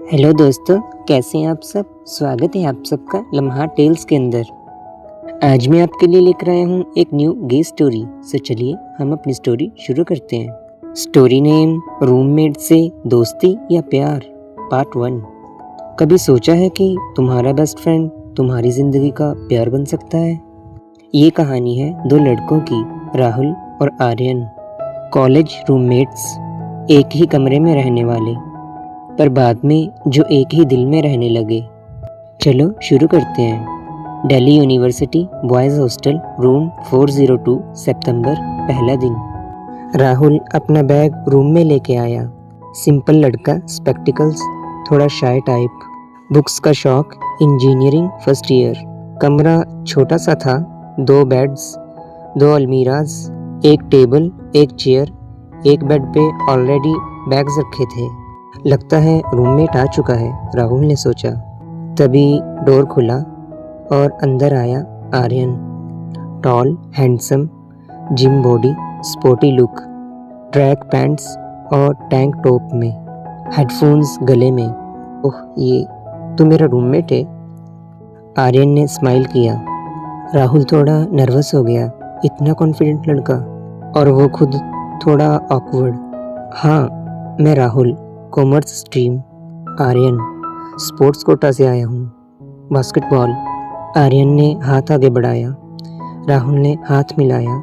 Hello दोस्तों, कैसे हैं आप सब। स्वागत है आप सबका लम्हा टेल्स के अंदर। आज मैं आपके लिए लेकर आया हूँ एक न्यू गे स्टोरी। सो चलिए हम अपनी स्टोरी शुरू करते हैं। स्टोरी नेम रूममेट से दोस्ती या प्यार, पार्ट 1। कभी सोचा है कि तुम्हारा बेस्ट फ्रेंड तुम्हारी जिंदगी का प्यार बन सकता है। ये कहानी है दो लड़कों की, राहुल और आर्यन। कॉलेज रूममेट्स, एक ही कमरे में रहने वाले, पर बाद में जो एक ही दिल में रहने लगे। चलो शुरू करते हैं। Delhi university boys hostel, room 402, सितंबर, पहला दिन। राहुल अपना बैग रूम में लेके आया। सिंपल लड़का, स्पेक्टिकल्स, थोड़ा शाय टाइप, बुक्स का शौक, इंजीनियरिंग फर्स्ट ईयर। कमरा छोटा सा था, 2 बेड्स, 2 अलमीराज, एक टेबल, एक चेयर, एक बेड पे ऑलरेडी बैग्स रखे थे। लगता है रूममेट आ चुका है, राहुल ने सोचा। तभी डोर खुला और अंदर आया Aryan. Tall, handsome, gym body, sporty look, track pants और टैंक टॉप में, हेडफोन्स गले में। ओह, ये तो मेरा रूममेट है। आर्यन ने स्माइल किया। राहुल थोड़ा नर्वस हो गया, इतना कॉन्फिडेंट लड़का, और वो खुद थोड़ा ऑकवर्ड। हाँ, मैं Rahul, commerce stream. Aryan, sports quota से आया हूँ, बास्केटबॉल। आर्यन ने हाथ आगे बढ़ाया। राहुल ने हाथ मिलाया।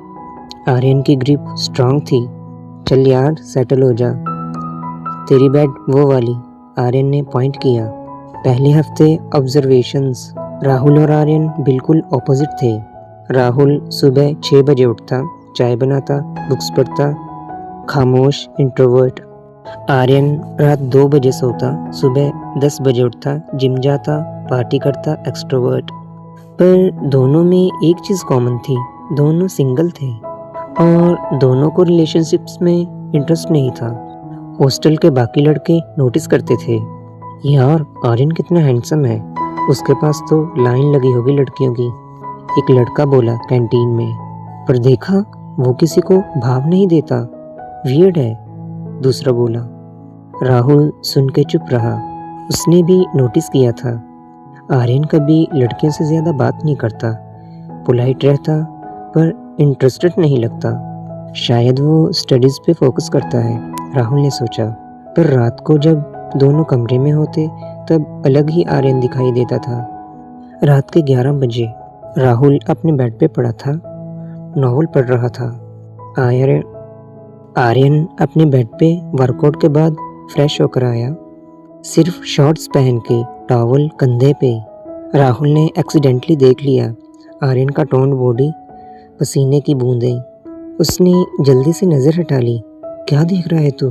आर्यन की ग्रिप स्ट्रांग थी। चल यार, सेटल हो जा। तेरी बेड वो वाली, आर्यन ने पॉइंट किया। पहले हफ्ते ऑब्जर्वेशंस। राहुल और आर्यन बिल्कुल ऑपोजिट थे। राहुल सुबह 6 बजे उठता, चाय बनाता, बुक्स पढ़ता, खामोश, इंट्रोवर्ट। आर्यन रात 2 बजे सोता, सुबह 10 बजे उठता, जिम जाता, पार्टी करता, एक्सट्रोवर्ट। पर दोनों में एक चीज़ कॉमन थी, दोनों सिंगल थे और दोनों को रिलेशनशिप्स में इंटरेस्ट नहीं था। हॉस्टल के बाकी लड़के नोटिस करते थे, यार आर्यन कितना हैंडसम है, उसके पास तो लाइन लगी होगी लड़कियों की। एक लड़का बोला कैंटीन में। पर देखा, वो किसी को भाव नहीं देता, वियर्ड है, दूसरा बोला। राहुल सुन के चुप रहा। उसने भी नोटिस किया था, आर्यन कभी लड़कियों से ज़्यादा बात नहीं करता, पोलाइट रहता, पर इंटरेस्टेड नहीं लगता। शायद वो स्टडीज़ पे फोकस करता है, राहुल ने सोचा। पर रात को जब दोनों कमरे में होते तब अलग ही आर्यन दिखाई देता था। रात के 11 बजे राहुल अपने बेड पे पड़ा था, नॉवल पढ़ रहा था। आर्यन अपने बेड पे वर्कआउट के बाद फ्रेश होकर आया, सिर्फ शॉर्ट्स पहन के, टॉवल कंधे पे। राहुल ने एक्सीडेंटली देख लिया आर्यन का टोन्ड बॉडी, पसीने की बूंदें। उसने जल्दी से नज़र हटा ली। क्या देख रहा है तू?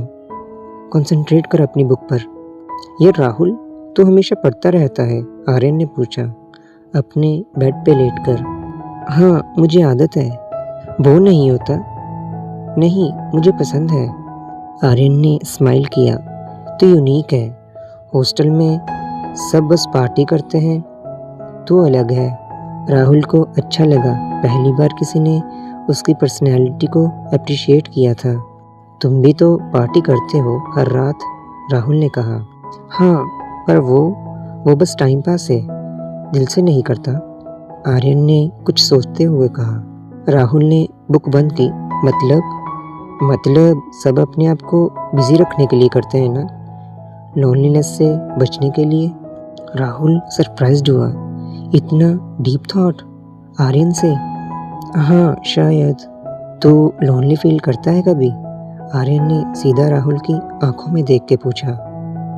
कंसंट्रेट कर अपनी बुक पर। ये राहुल, तू हमेशा पढ़ता रहता है? आर्यन ने पूछा, अपने बेड पे लेटकर। हाँ, मुझे आदत है। वो नहीं होता? नहीं, मुझे पसंद है। आर्यन ने स्माइल किया। तो यूनिक है, हॉस्टल में सब बस पार्टी करते हैं, तू अलग है। राहुल को अच्छा लगा, पहली बार किसी ने उसकी पर्सनैलिटी को अप्रिशिएट किया था। तुम भी तो पार्टी करते हो हर रात, राहुल ने कहा। हाँ, पर वो बस टाइम पास है, दिल से नहीं करता, आर्यन ने कुछ सोचते हुए कहा। राहुल ने बुक बंद की। मतलब सब अपने आप को बिजी रखने के लिए करते हैं ना, लोनलीनेस से बचने के लिए। राहुल सरप्राइज्ड हुआ, इतना डीप थॉट आर्यन से। हाँ शायद। तो लोनली फील करता है कभी? आर्यन ने सीधा राहुल की आंखों में देख के पूछा।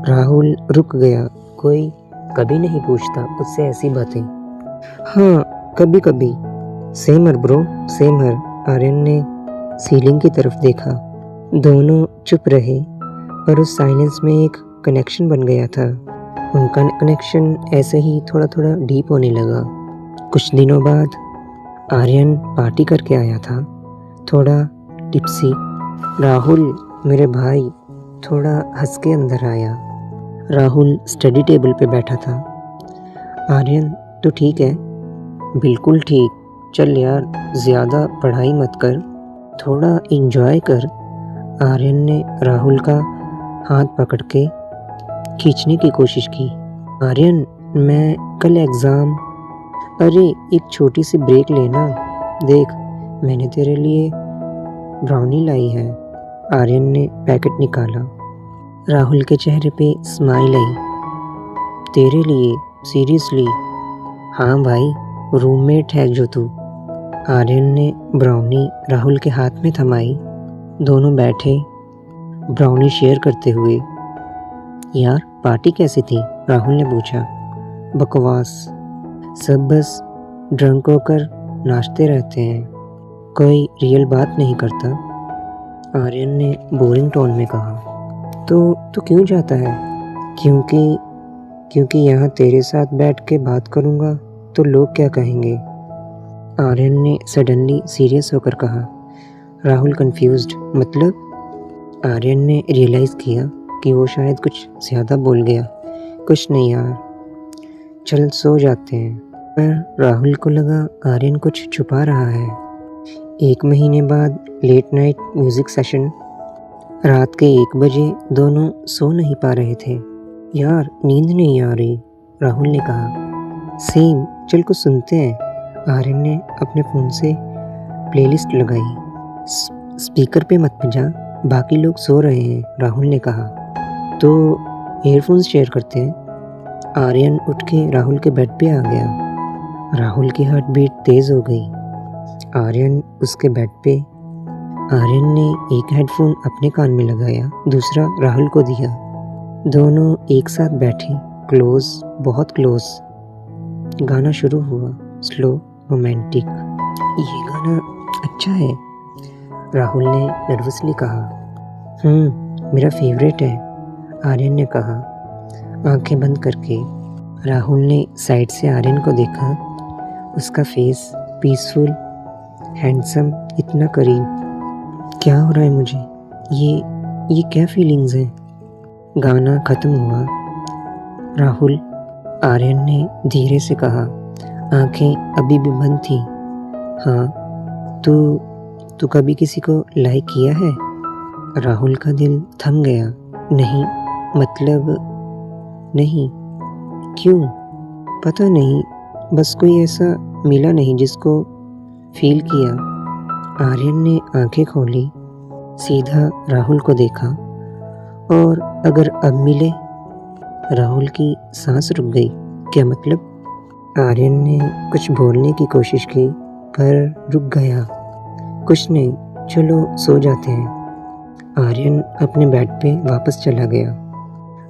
राहुल रुक गया, कोई कभी नहीं पूछता उससे ऐसी बातें। हाँ कभी कभी। सेम हर ब्रो, सेम हर। आर्यन ने सीलिंग की तरफ देखा। दोनों चुप रहे, पर उस साइलेंस में एक कनेक्शन बन गया था। उनका कनेक्शन ऐसे ही थोड़ा थोड़ा डीप होने लगा। कुछ दिनों बाद आर्यन पार्टी करके आया था, थोड़ा टिप्सी। राहुल मेरे भाई, थोड़ा हंस के अंदर आया। राहुल स्टडी टेबल पे बैठा था। आर्यन, तो ठीक है? बिल्कुल ठीक। चल यार, ज़्यादा पढ़ाई मत कर, थोड़ा एंजॉय कर। आर्यन ने राहुल का हाथ पकड़ के खींचने की कोशिश की। आर्यन, मैं कल एग्ज़ाम। अरे एक छोटी सी ब्रेक लेना। देख, मैंने तेरे लिए ब्राउनी लाई है। आर्यन ने पैकेट निकाला। राहुल के चेहरे पे स्माइल आई। तेरे लिए? सीरियसली? हाँ भाई, रूममेट है जो तू। आर्यन ने ब्राउनी राहुल के हाथ में थमाई। दोनों बैठे ब्राउनी शेयर करते हुए। यार पार्टी कैसी थी? राहुल ने पूछा। बकवास, सब बस ड्रंक होकर नाचते रहते हैं, कोई रियल बात नहीं करता। आर्यन ने बोरिंग टोन में कहा। तो क्यों जाता है? क्योंकि यहाँ तेरे साथ बैठ के बात करूँगा तो लोग क्या कहेंगे? आर्यन ने सडनली सीरियस होकर कहा। राहुल कंफ्यूज्ड। मतलब? आर्यन ने रियलाइज़ किया कि वो शायद कुछ ज़्यादा बोल गया। कुछ नहीं यार, चल सो जाते हैं। पर राहुल को लगा आर्यन कुछ छुपा रहा है। 1 महीने बाद लेट नाइट म्यूज़िक सेशन। रात के 1 बजे दोनों सो नहीं पा रहे थे। यार नींद नहीं आ रही, राहुल ने कहा। सेम, चल कुछ सुनते हैं। आर्यन ने अपने फ़ोन से प्लेलिस्ट लगाई। स्पीकर पे मत बजा, बाकी लोग सो रहे हैं, राहुल ने कहा। तो ईयरफोन्स शेयर करते हैं। आर्यन उठ के राहुल के बेड पे आ गया। राहुल की हार्ट बीट तेज़ हो गई। आर्यन उसके बेड पे। आर्यन ने एक हेडफोन अपने कान में लगाया, दूसरा राहुल को दिया। दोनों एक साथ बैठे, क्लोज, बहुत क्लोज। गाना शुरू हुआ, स्लो, रोमांटिक। ये गाना अच्छा है, राहुल ने नर्वसली कहा। मेरा फेवरेट है, आर्यन ने कहा, आंखें बंद करके। राहुल ने साइड से आर्यन को देखा। उसका फेस पीसफुल, हैंडसम, इतना करीब। क्या हो रहा है मुझे? ये क्या फीलिंग्स हैं? गाना खत्म हुआ। राहुल, आर्यन ने धीरे से कहा, आंखें अभी भी बंद थी। हाँ, तू कभी किसी को लाइक किया है? राहुल का दिल थम गया। नहीं, मतलब नहीं। क्यों? पता नहीं, बस कोई ऐसा मिला नहीं जिसको फील किया। आर्यन ने आंखें खोली, सीधा राहुल को देखा। और अगर अब मिले? राहुल की सांस रुक गई। क्या मतलब? आर्यन ने कुछ बोलने की कोशिश की पर रुक गया। कुछ नहीं, चलो सो जाते हैं। आर्यन अपने बेड पे वापस चला गया।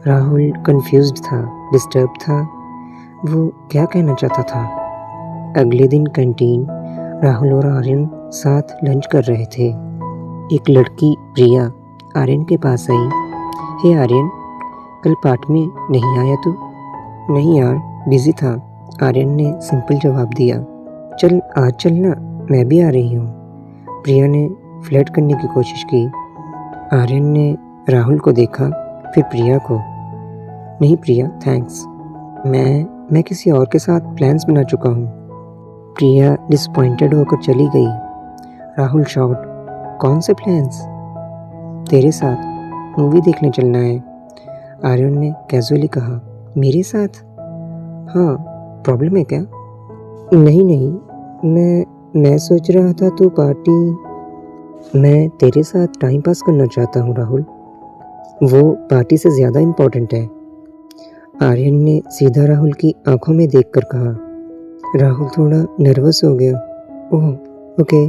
राहुल कंफ्यूज्ड था, डिस्टर्ब था। वो क्या कहना चाहता था? अगले दिन कैंटीन। राहुल और आर्यन साथ लंच कर रहे थे। एक लड़की प्रिया आर्यन के पास आई। हे आर्यन, कल पार्टी में नहीं आया तू? नहीं यार, बिजी था, आर्यन ने सिंपल जवाब दिया। चल आज चलना, मैं भी आ रही हूँ। प्रिया ने फ्लर्ट करने की कोशिश की। आर्यन ने राहुल को देखा, फिर प्रिया को। नहीं प्रिया, थैंक्स, मैं किसी और के साथ प्लान्स बना चुका हूँ। प्रिया डिसपॉइंटेड होकर चली गई। राहुल शॉट, कौन से प्लान्स? तेरे साथ मूवी देखने चलना है, आर्यन ने कैजुअली कहा। मेरे साथ? हाँ, प्रॉब्लम है क्या? नहीं, मैं सोच रहा था तू पार्टी। मैं तेरे साथ टाइम पास करना चाहता हूँ राहुल, वो पार्टी से ज़्यादा इम्पोर्टेंट है। आर्यन ने सीधा राहुल की आंखों में देखकर कहा। राहुल थोड़ा नर्वस हो गया। Oh okay.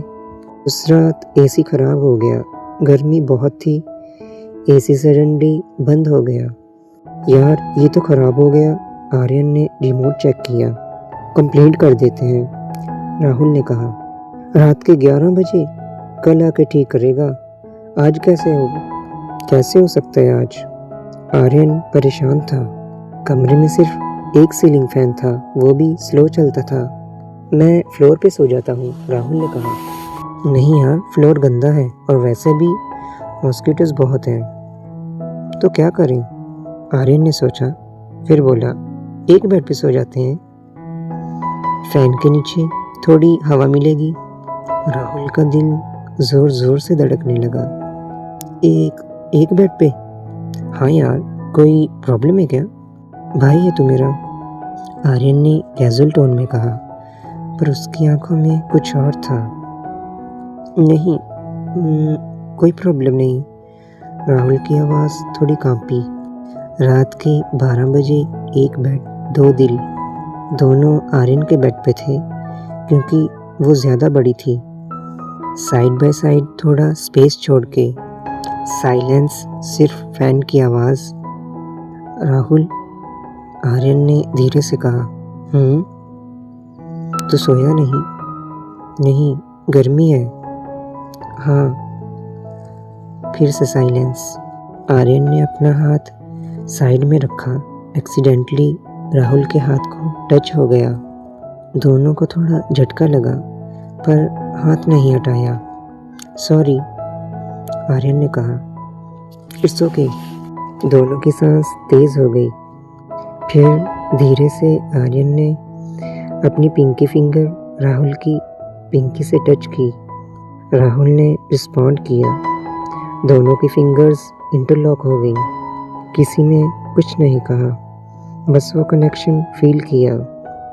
उस रात एसी खराब हो गया, गर्मी बहुत थी, एसी सडनली बंद हो गया। यार ये तो खराब हो गया। आर्यन ने रिमोट चेक किया। कंप्लेंट कर देते हैं, राहुल ने कहा। रात के 11 बजे? कल आके ठीक करेगा, आज कैसे हो सकता है आज? आर्यन परेशान था। कमरे में सिर्फ एक सीलिंग फैन था, वो भी स्लो चलता था। मैं फ्लोर पे सो जाता हूँ, राहुल ने कहा। नहीं यार, फ्लोर गंदा है और वैसे भी मॉस्किटोज बहुत हैं। तो क्या करें? आर्यन ने सोचा, फिर बोला, एक बेड पे सो जाते हैं, फैन के नीचे थोड़ी हवा मिलेगी। राहुल का दिल जोर जोर से धड़कने लगा। एक बेड पे? हाँ यार, कोई प्रॉब्लम है क्या? भाई है तू मेरा, आर्यन ने कैजुअल टोन में कहा, पर उसकी आंखों में कुछ और था। नहीं, कोई प्रॉब्लम नहीं। राहुल की आवाज़ थोड़ी कांपी। रात के 12 बजे, एक बेड, दो दिल। दोनों आर्यन के बेड पे थे क्योंकि वो ज़्यादा बड़ी थी। साइड बाय साइड थोड़ा स्पेस छोड़ के। साइलेंस, सिर्फ फैन की आवाज़। राहुल, आर्यन ने धीरे से कहा, तो सोया नहीं? नहीं, गर्मी है। हाँ। फिर से साइलेंस। आर्यन ने अपना हाथ साइड में रखा। एक्सीडेंटली राहुल के हाथ को टच हो गया। दोनों को थोड़ा झटका लगा, पर हाथ नहीं हटाया। सॉरी, आर्यन ने कहा। It's okay. दोनों की सांस तेज हो गई। फिर धीरे से आर्यन ने अपनी पिंकी फिंगर राहुल की पिंकी से टच की। राहुल ने रिस्पॉन्ड किया। दोनों की फिंगर्स इंटरलॉक हो गई। किसी ने कुछ नहीं कहा, बस वो कनेक्शन फील किया।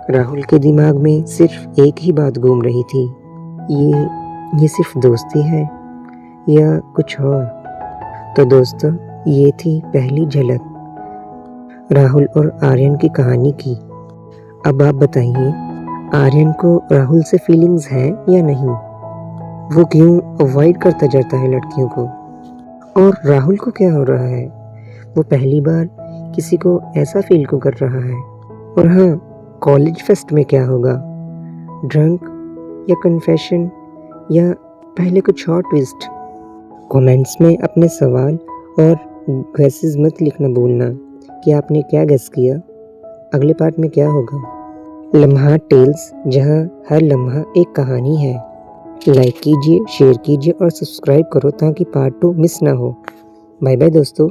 राहुल के दिमाग में सिर्फ एक ही बात घूम रही थी, ये सिर्फ दोस्ती है या कुछ और? तो दोस्तों, ये थी पहली झलक राहुल और आर्यन की कहानी की। अब आप बताइए, आर्यन को राहुल से फीलिंग्स हैं या नहीं? वो क्यों अवॉइड करता जाता है लड़कियों को? और राहुल को क्या हो रहा है? वो पहली बार किसी को ऐसा फील क्यों कर रहा है? और हाँ, कॉलेज फेस्ट में क्या होगा? ड्रंक या कन्फेशन या पहले कुछ और ट्विस्ट? कमेंट्स में अपने सवाल और गेसेस मत लिखना भूलना कि आपने क्या गेस किया। अगले पार्ट में क्या होगा? लम्हा टेल्स, जहां हर लम्हा एक कहानी है। लाइक कीजिए, शेयर कीजिए और सब्सक्राइब करो ताकि पार्ट 2 मिस ना हो। बाय बाय दोस्तों।